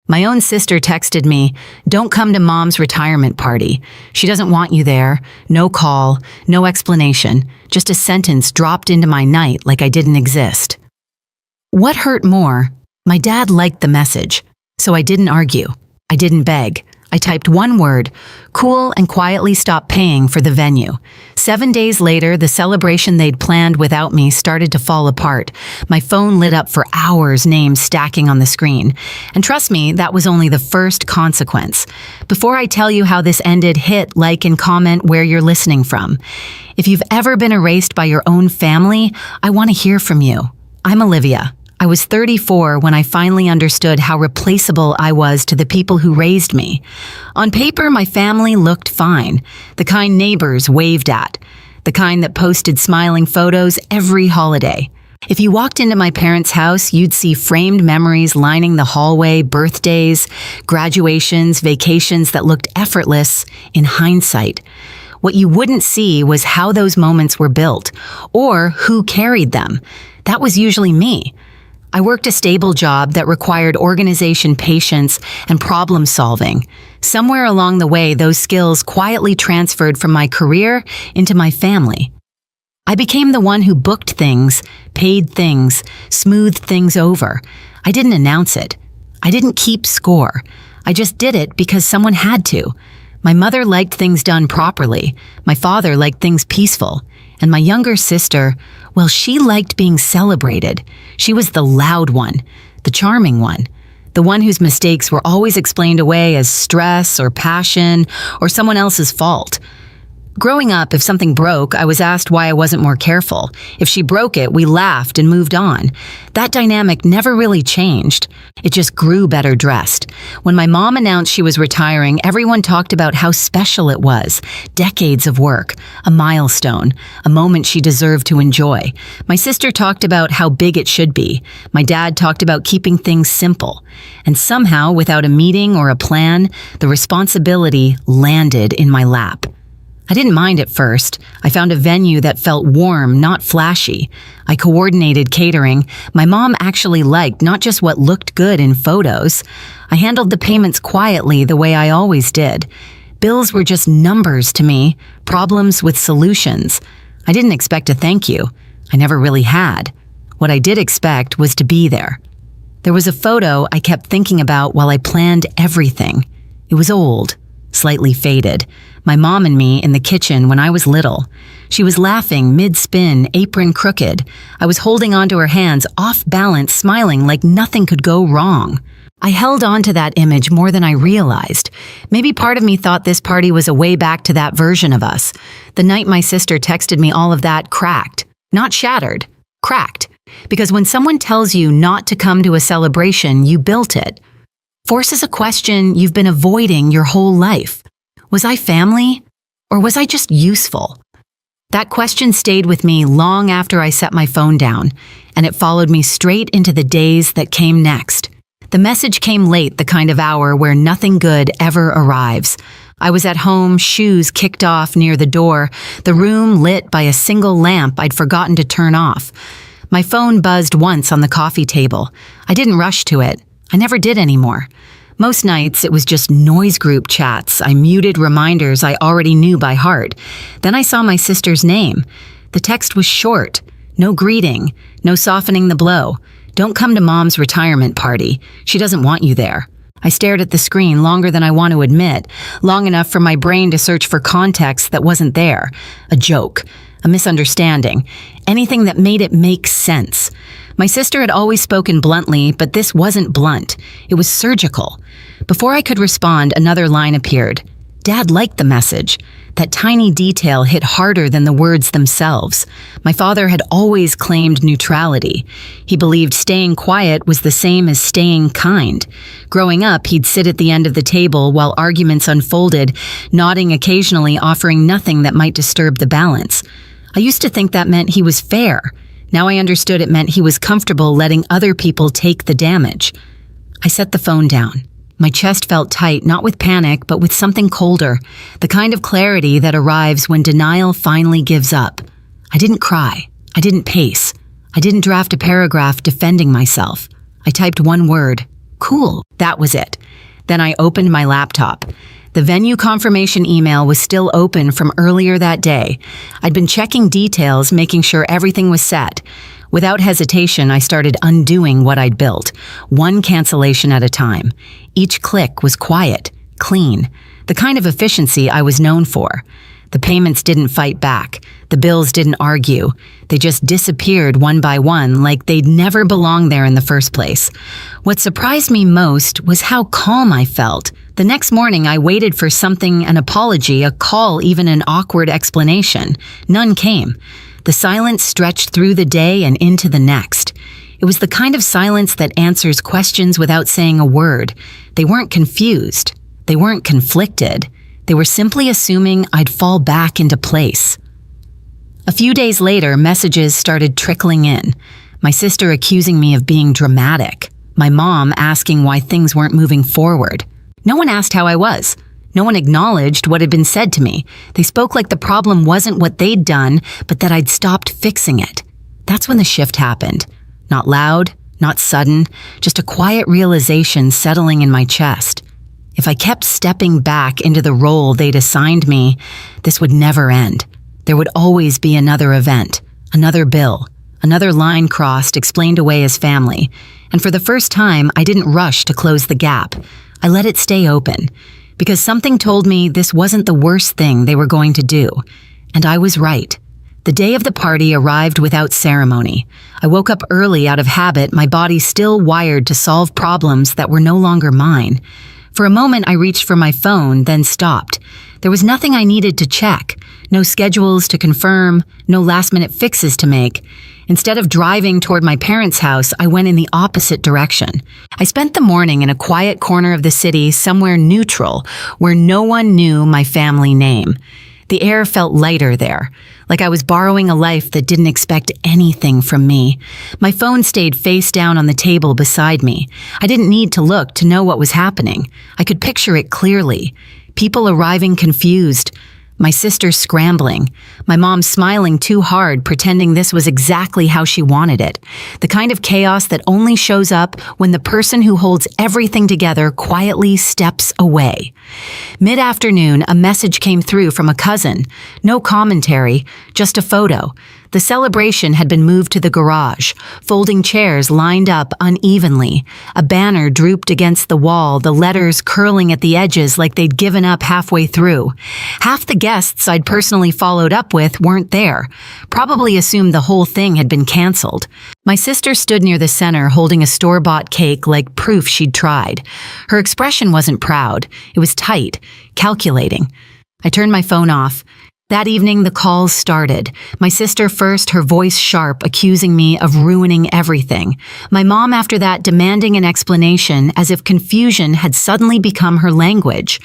My own sister texted me, "Don't come to mom's retirement party. She doesn't want you there. No call, no explanation, just a sentence dropped into my night like I didn't exist." What hurt more? My dad liked the message, so I didn't argue. I didn't beg. I typed one word, cool, and quietly stopped paying for the venue. 7 days later, the celebration they'd planned without me started to fall apart. My phone lit up for hours, names stacking on the screen. And trust me, that was only the first consequence. Before I tell you how this ended, hit like and comment where you're listening from. If you've ever been erased by your own family, I want to hear from you. I'm Olivia. I was 34 when I finally understood how replaceable I was to the people who raised me. On paper, my family looked fine, the kind neighbors waved at, the kind that posted smiling photos every holiday. If you walked into my parents' house, you'd see framed memories lining the hallway, birthdays, graduations, vacations that looked effortless in hindsight. What you wouldn't see was how those moments were built, or who carried them. That was usually me. I worked a stable job that required organization, patience, and problem solving. Somewhere along the way, those skills quietly transferred from my career into my family. I became the one who booked things, paid things, smoothed things over. I didn't announce it. I didn't keep score. I just did it because someone had to. My mother liked things done properly. My father liked things peaceful. And my younger sister, well, she liked being celebrated. She was the loud one, the charming one, the one whose mistakes were always explained away as stress or passion or someone else's fault. Growing up, if something broke, I was asked why I wasn't more careful. If she broke it, we laughed and moved on. That dynamic never really changed. It just grew better dressed. When my mom announced she was retiring, everyone talked about how special it was. Decades of work, a milestone, a moment she deserved to enjoy. My sister talked about how big it should be. My dad talked about keeping things simple. And somehow, without a meeting or a plan, the responsibility landed in my lap. I didn't mind at first. I found a venue that felt warm, not flashy. I coordinated catering. My mom actually liked not just what looked good in photos. I handled the payments quietly the way I always did. Bills were just numbers to me, problems with solutions. I didn't expect a thank you. I never really had. What I did expect was to be there. There was a photo I kept thinking about while I planned everything. It was old, slightly faded. My mom and me in the kitchen when I was little. She was laughing mid-spin, apron crooked. I was holding onto her hands, off balance, smiling like nothing could go wrong. I held on to that image more than I realized. Maybe part of me thought this party was a way back to that version of us. The night my sister texted me, all of that cracked. Not shattered, cracked. Because when someone tells you not to come to a celebration, you built it. Forces a question you've been avoiding your whole life. Was I family, or was I just useful? That question stayed with me long after I set my phone down, and it followed me straight into the days that came next. The message came late, the kind of hour where nothing good ever arrives. I was at home, shoes kicked off near the door, the room lit by a single lamp I'd forgotten to turn off. My phone buzzed once on the coffee table. I didn't rush to it. I never did anymore. Most nights, it was just noise group chats. I muted reminders I already knew by heart. Then I saw my sister's name. The text was short. No greeting. No softening the blow. Don't come to mom's retirement party. She doesn't want you there. I stared at the screen longer than I want to admit, long enough for my brain to search for context that wasn't there. A joke. A misunderstanding. Anything that made it make sense. My sister had always spoken bluntly, but this wasn't blunt. It was surgical. Before I could respond, another line appeared. Dad liked the message. That tiny detail hit harder than the words themselves. My father had always claimed neutrality. He believed staying quiet was the same as staying kind. Growing up, he'd sit at the end of the table while arguments unfolded, nodding occasionally, offering nothing that might disturb the balance. I used to think that meant he was fair. Now I understood it meant he was comfortable letting other people take the damage. I set the phone down. My chest felt tight, not with panic, but with something colder, the kind of clarity that arrives when denial finally gives up. I didn't cry. I didn't pace. I didn't draft a paragraph defending myself. I typed one word. Cool. That was it. Then I opened my laptop. The venue confirmation email was still open from earlier that day. I'd been checking details, making sure everything was set. Without hesitation, I started undoing what I'd built, one cancellation at a time. Each click was quiet, clean, the kind of efficiency I was known for. The payments didn't fight back. The bills didn't argue. They just disappeared one by one like they'd never belonged there in the first place. What surprised me most was how calm I felt. The next morning, I waited for something, an apology, a call, even an awkward explanation. None came. The silence stretched through the day and into the next. It was the kind of silence that answers questions without saying a word. They weren't confused. They weren't conflicted. They were simply assuming I'd fall back into place. A few days later, messages started trickling in. My sister accusing me of being dramatic. My mom asking why things weren't moving forward. No one asked how I was. No one acknowledged what had been said to me. They spoke like the problem wasn't what they'd done, but that I'd stopped fixing it. That's when the shift happened. Not loud, not sudden, just a quiet realization settling in my chest. If I kept stepping back into the role they'd assigned me, this would never end. There would always be another event, another bill, another line crossed, explained away as family. And for the first time, I didn't rush to close the gap. I let it stay open, because something told me this wasn't the worst thing they were going to do. And I was right. The day of the party arrived without ceremony. I woke up early out of habit, my body still wired to solve problems that were no longer mine. For a moment, I reached for my phone, then stopped. There was nothing I needed to check. No schedules to confirm, no last-minute fixes to make. Instead of driving toward my parents' house, I went in the opposite direction. I spent the morning in a quiet corner of the city, somewhere neutral, where no one knew my family name. The air felt lighter there, like I was borrowing a life that didn't expect anything from me. My phone stayed face down on the table beside me. I didn't need to look to know what was happening. I could picture it clearly. People arriving confused. My sister scrambling. My mom smiling too hard, pretending this was exactly how she wanted it. The kind of chaos that only shows up when the person who holds everything together quietly steps away. Mid-afternoon, a message came through from a cousin. No commentary, just a photo. The celebration had been moved to the garage. Folding chairs lined up unevenly. A banner drooped against the wall, the letters curling at the edges like they'd given up halfway through. Half the guests I'd personally followed up with weren't there. Probably assumed the whole thing had been canceled. My sister stood near the center holding a store-bought cake like proof she'd tried. Her expression wasn't proud. It was tight, calculating. I turned my phone off. That evening, the calls started. My sister first, her voice sharp, accusing me of ruining everything. My mom after that, demanding an explanation as if confusion had suddenly become her language.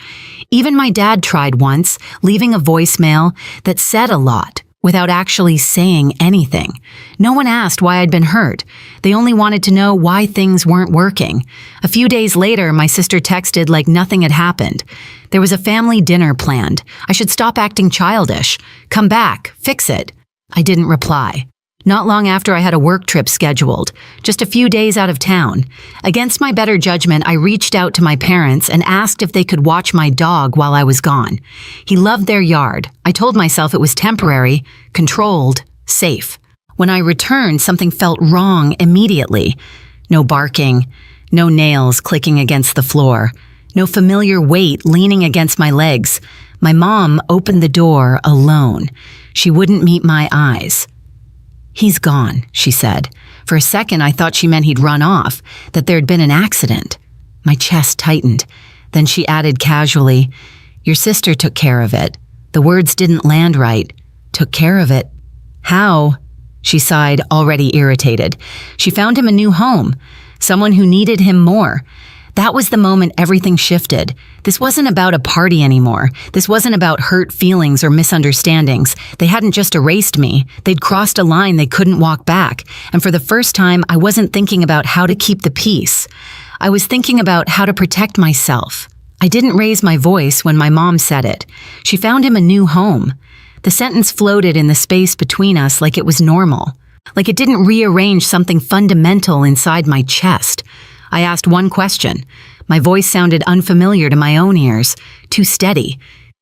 Even my dad tried once, leaving a voicemail that said a lot without actually saying anything. No one asked why I'd been hurt. They only wanted to know why things weren't working. A few days later, my sister texted like nothing had happened. There was a family dinner planned. I should stop acting childish. Come back. Fix it. I didn't reply. Not long after, I had a work trip scheduled, just a few days out of town. Against my better judgment, I reached out to my parents and asked if they could watch my dog while I was gone. He loved their yard. I told myself it was temporary, controlled, safe. When I returned, something felt wrong immediately. No barking, no nails clicking against the floor, no familiar weight leaning against my legs. My mom opened the door alone. She wouldn't meet my eyes. "He's gone," she said. For a second, I thought she meant he'd run off, that there'd been an accident. My chest tightened. Then she added casually, "Your sister took care of it." The words didn't land right. Took care of it? How? She sighed, already irritated. She found him a new home, someone who needed him more. That was the moment everything shifted. This wasn't about a party anymore. This wasn't about hurt feelings or misunderstandings. They hadn't just erased me. They'd crossed a line they couldn't walk back. And for the first time, I wasn't thinking about how to keep the peace. I was thinking about how to protect myself. I didn't raise my voice when my mom said it. She found him a new home. The sentence floated in the space between us like it was normal, like it didn't rearrange something fundamental inside my chest. I asked one question. My voice sounded unfamiliar to my own ears, too steady.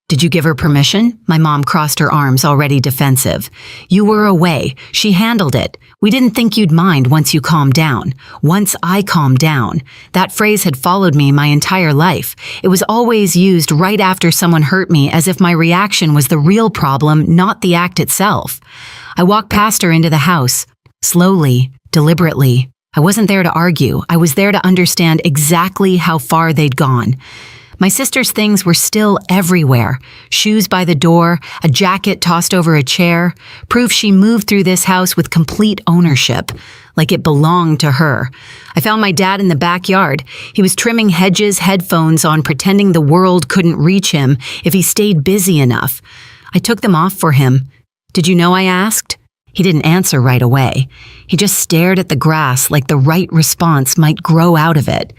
Did you give her permission? My mom crossed her arms, already defensive. You were away. She handled it. We didn't think you'd mind once you calmed down. Once I calmed down. That phrase had followed me my entire life. It was always used right after someone hurt me, as if my reaction was the real problem, not the act itself. I walked past her into the house. Slowly, deliberately. I wasn't there to argue. I was there to understand exactly how far they'd gone. My sister's things were still everywhere. Shoes by the door, a jacket tossed over a chair, proof she moved through this house with complete ownership, like it belonged to her. I found my dad in the backyard. He was trimming hedges, headphones on, pretending the world couldn't reach him if he stayed busy enough. I took them off for him. Did you know? I asked. He didn't answer right away. He just stared at the grass like the right response might grow out of it.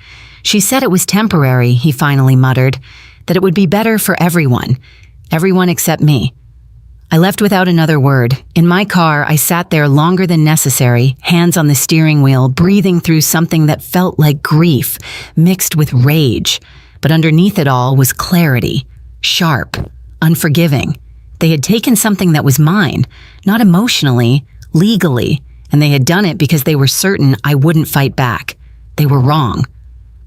She said it was temporary, he finally muttered, that it would be better for everyone. Everyone except me. I left without another word. In my car, I sat there longer than necessary, hands on the steering wheel, breathing through something that felt like grief, mixed with rage. But underneath it all was clarity, sharp, unforgiving. They had taken something that was mine, not emotionally, legally, and they had done it because they were certain I wouldn't fight back. They were wrong.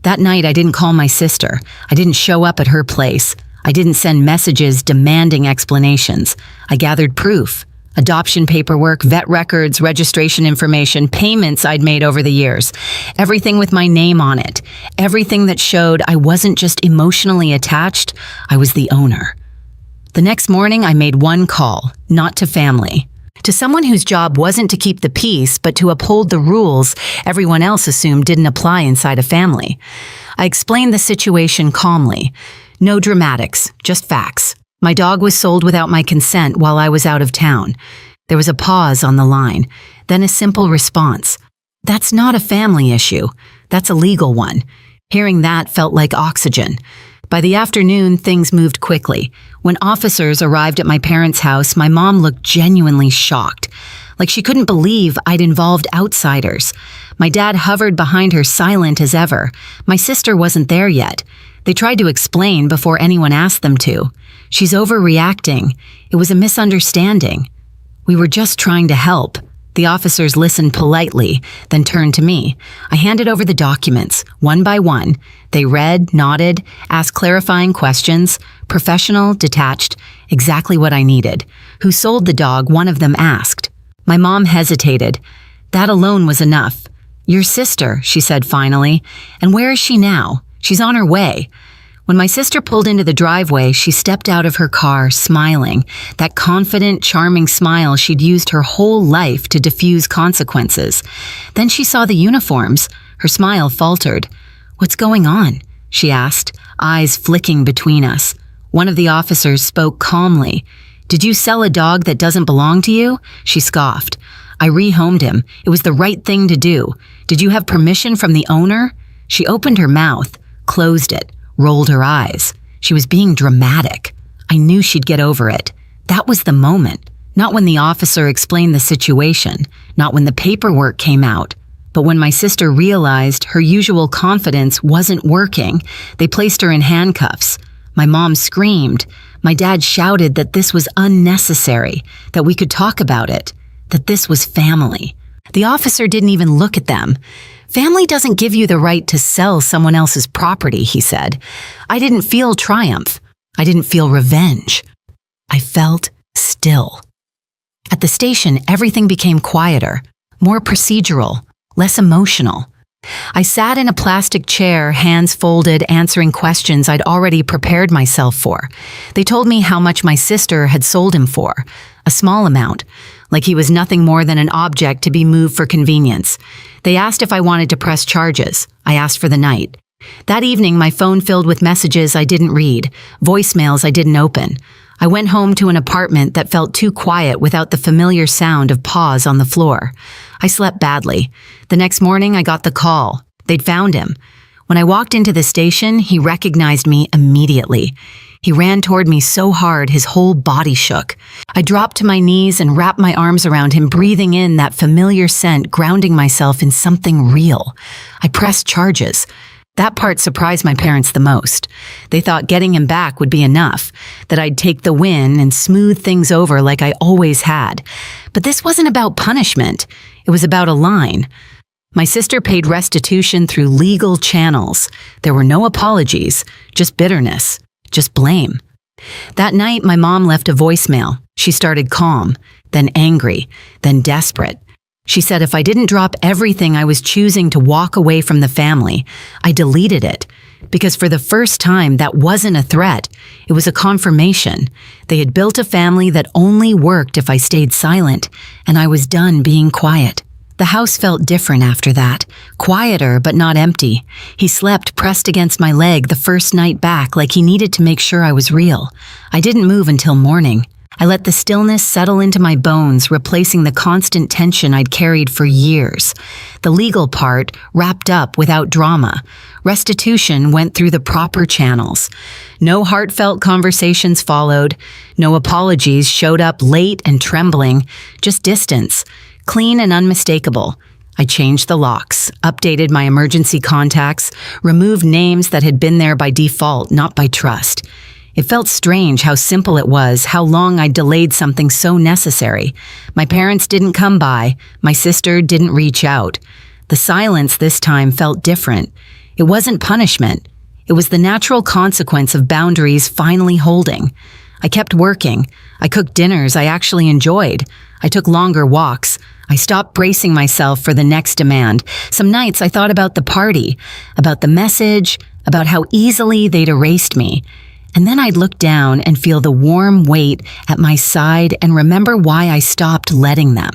That night, I didn't call my sister. I didn't show up at her place. I didn't send messages demanding explanations. I gathered proof. Adoption paperwork, vet records, registration information, payments I'd made over the years. Everything with my name on it. Everything that showed I wasn't just emotionally attached, I was the owner. The next morning, I made one call, not to family. To someone whose job wasn't to keep the peace, but to uphold the rules everyone else assumed didn't apply inside a family. I explained the situation calmly. No dramatics, just facts. My dog was sold without my consent while I was out of town. There was a pause on the line, then a simple response. That's not a family issue. That's a legal one. Hearing that felt like oxygen. By the afternoon, things moved quickly. When officers arrived at my parents' house, my mom looked genuinely shocked, like she couldn't believe I'd involved outsiders. My dad hovered behind her, silent as ever. My sister wasn't there yet. They tried to explain before anyone asked them to. She's overreacting. It was a misunderstanding. We were just trying to help. The officers listened politely, then turned to me. I handed over the documents, one by one. They read, nodded, asked clarifying questions. Professional, detached, exactly what I needed. Who sold the dog, one of them asked. My mom hesitated. That alone was enough. Your sister, she said finally. And where is she now? She's on her way. When my sister pulled into the driveway, she stepped out of her car, smiling, that confident, charming smile she'd used her whole life to diffuse consequences. Then she saw the uniforms. Her smile faltered. What's going on? She asked, eyes flicking between us. One of the officers spoke calmly. Did you sell a dog that doesn't belong to you? She scoffed. I rehomed him. It was the right thing to do. Did you have permission from the owner? She opened her mouth, closed it. Rolled her eyes. She was being dramatic. I knew she'd get over it. That was the moment. Not when the officer explained the situation, not when the paperwork came out, but when my sister realized her usual confidence wasn't working. They placed her in handcuffs. My mom screamed. My dad shouted that this was unnecessary, that we could talk about it, that this was family. The officer didn't even look at them. Family doesn't give you the right to sell someone else's property, he said. I didn't feel triumph. I didn't feel revenge. I felt still. At the station, everything became quieter, more procedural, less emotional. I sat in a plastic chair, hands folded, answering questions I'd already prepared myself for. They told me how much my sister had sold him for, a small amount, like he was nothing more than an object to be moved for convenience. They asked if I wanted to press charges. I asked for the night. That evening, my phone filled with messages I didn't read, voicemails I didn't open. I went home to an apartment that felt too quiet without the familiar sound of paws on the floor. I slept badly. The next morning, I got the call. They'd found him. When I walked into the station, he recognized me immediately. He ran toward me so hard his whole body shook. I dropped to my knees and wrapped my arms around him, breathing in that familiar scent, grounding myself in something real. I pressed charges. That part surprised my parents the most. They thought getting him back would be enough, that I'd take the win and smooth things over like I always had. But this wasn't about punishment. It was about a line. My sister paid restitution through legal channels. There were no apologies, just bitterness, just blame. That night, my mom left a voicemail. She started calm, then angry, then desperate. She said if I didn't drop everything I was choosing to walk away from the family, I deleted it. Because for the first time, that wasn't a threat. It was a confirmation. They had built a family that only worked if I stayed silent, and I was done being quiet. The house felt different after that, quieter but not empty. He slept pressed against my leg the first night back like he needed to make sure I was real. I didn't move until morning. I let the stillness settle into my bones, replacing the constant tension I'd carried for years. The legal part wrapped up without drama. Restitution went through the proper channels. No heartfelt conversations followed. No apologies showed up late and trembling. Just distance. Clean and unmistakable. I changed the locks, updated my emergency contacts, removed names that had been there by default, not by trust. It felt strange how simple it was, how long I delayed something so necessary. My parents didn't come by. My sister didn't reach out. The silence this time felt different. It wasn't punishment. It was the natural consequence of boundaries finally holding. I kept working. I cooked dinners I actually enjoyed. I took longer walks. I stopped bracing myself for the next demand. Some nights I thought about the party, about the message, about how easily they'd erased me. And then I'd look down and feel the warm weight at my side and remember why I stopped letting them.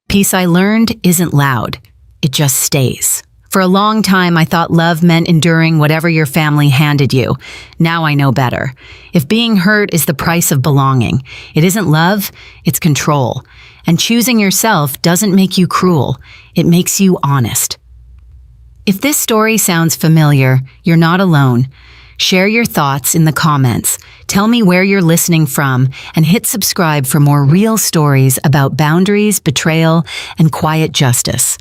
Peace I learned isn't loud. It just stays. For a long time, I thought love meant enduring whatever your family handed you. Now I know better. If being hurt is the price of belonging, it isn't love, it's control. And choosing yourself doesn't make you cruel. It makes you honest. If this story sounds familiar, you're not alone. Share your thoughts in the comments. Tell me where you're listening from and hit subscribe for more real stories about boundaries, betrayal, and quiet justice.